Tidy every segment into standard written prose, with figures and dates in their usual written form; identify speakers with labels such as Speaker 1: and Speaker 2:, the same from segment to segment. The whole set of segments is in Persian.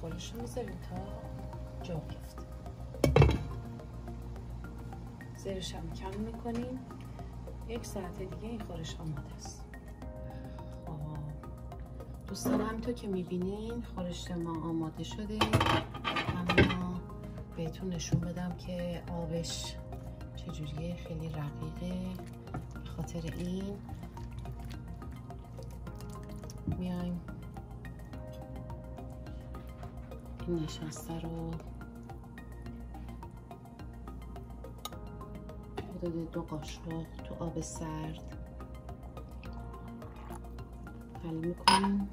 Speaker 1: خورش رو میذاریم تا جا بیفته. زیرش هم کم میکنیم. 1 ساعت دیگه این خورش آماده است. دوستان همونطور که میبینین خورش ما آماده شده، اما بهتون نشون بدم که آبش چجوریه، خیلی رقیقه. به خاطر این میایم این نشسته رو حدود 2 قاشق تو آب سرد حل میکنیم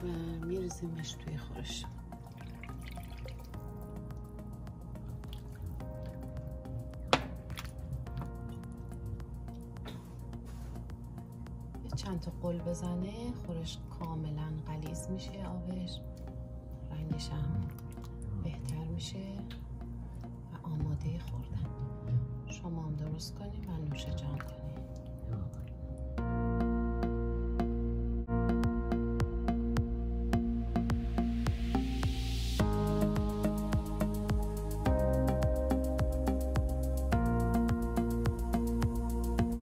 Speaker 1: و میریزیمش توی خورش. چند تا قل بزنه خورش کاملا غلیظ میشه، آبش رنگش هم بهتر میشه و آماده خوردن. شما هم درست کنید و نوش جان کنید.